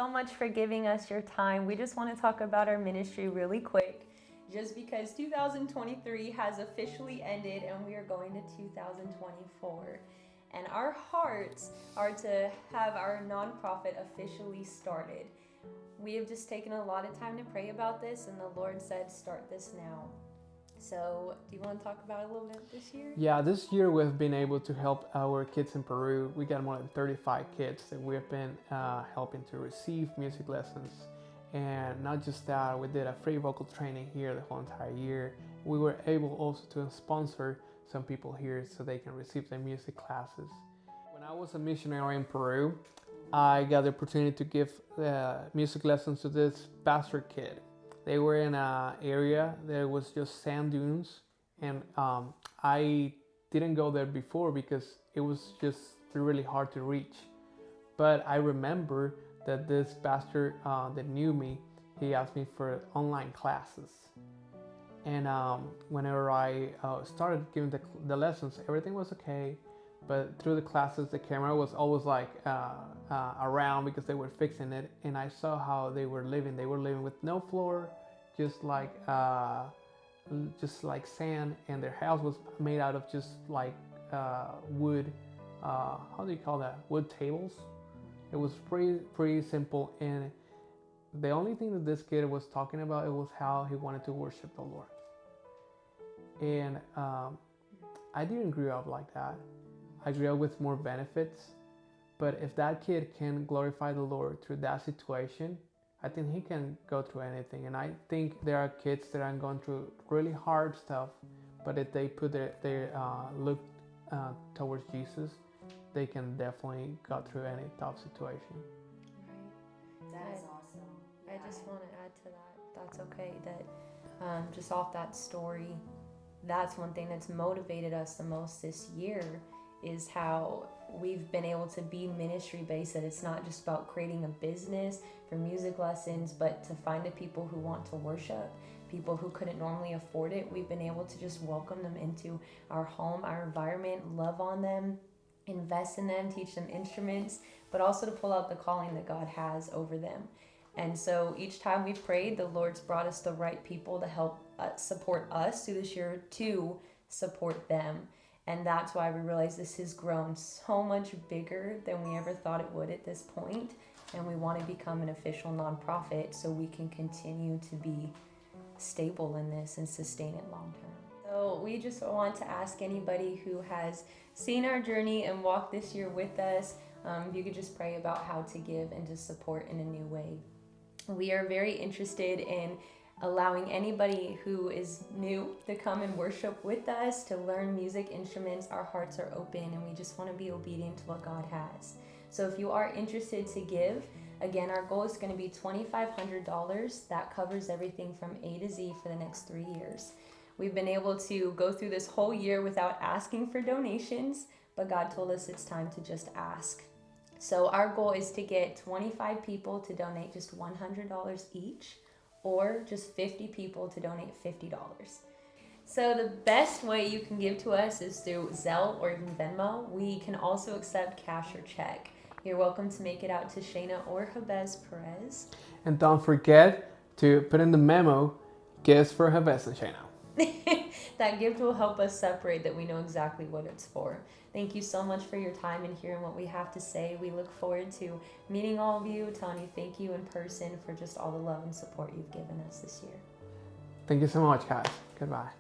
so much for giving us your time. We just want to talk about our ministry really quick, just because 2023 has officially ended and we are going to 2024. And our hearts are to have our nonprofit officially started. We have just taken a lot of time to pray about this, and the Lord said, start this now. So, do you want to talk about it a little bit this year? Yeah, this year we've been able to help our kids in Peru. We got more than 35 kids that we've been helping to receive music lessons. And not just that, we did a free vocal training here the whole entire year. We were able also to sponsor some people here so they can receive their music classes. When I was a missionary in Peru, I got the opportunity to give music lessons to this pastor kid. They were in an area that was just sand dunes, and I didn't go there before because it was just really hard to reach. But I remember that this pastor that knew me, he asked me for online classes. And whenever I started giving the lessons, everything was okay. But through the classes, the camera was always like around because they were fixing it. And I saw how they were living. They were living with no floor, just like sand. And their house was made out of just like wood. How do you call that? Wood tables. It was pretty simple. And the only thing that this kid was talking about, it was how he wanted to worship the Lord. And I didn't grow up like that. I grew up with more benefits, but if that kid can glorify the Lord through that situation, I think he can go through anything. And I think there are kids that are going through really hard stuff, but if they put their look towards Jesus, they can definitely go through any tough situation. Right. That is awesome. I just want to add to that. That's okay. That just off that story, that's one thing that's motivated us the most this year, is how we've been able to be ministry based, that it's not just about creating a business for music lessons, but to find the people who want to worship, people who couldn't normally afford it. We've been able to just welcome them into our home, our environment, love on them, invest in them, teach them instruments, but also to pull out the calling that God has over them. And so each time we've prayed, the Lord's brought us the right people to help support us through this year to support them. And that's why we realize this has grown so much bigger than we ever thought it would at this point. And we want to become an official nonprofit so we can continue to be stable in this and sustain it long term. So we just want to ask anybody who has seen our journey and walked this year with us, if you could just pray about how to give and to support in a new way. We are very interested in allowing anybody who is new to come and worship with us, to learn music instruments. Our hearts are open and we just want to be obedient to what God has. So if you are interested to give, again, our goal is going to be $2,500. That covers everything from A to Z for the next 3 years. We've been able to go through this whole year without asking for donations, but God told us it's time to just ask. So our goal is to get 25 people to donate just $100 each, or just 50 people to donate $50. So the best way you can give to us is through Zelle or even Venmo. We can also accept cash or check. You're welcome to make it out to Shayna or Jabez Perez. And don't forget to put in the memo, gifts for Jabez and Shayna. That gift will help us separate that we know exactly what it's for. Thank you so much for your time and hearing what we have to say. We look forward to meeting all of you, telling you thank you in person for just all the love and support you've given us this year. Thank you so much, guys. Goodbye.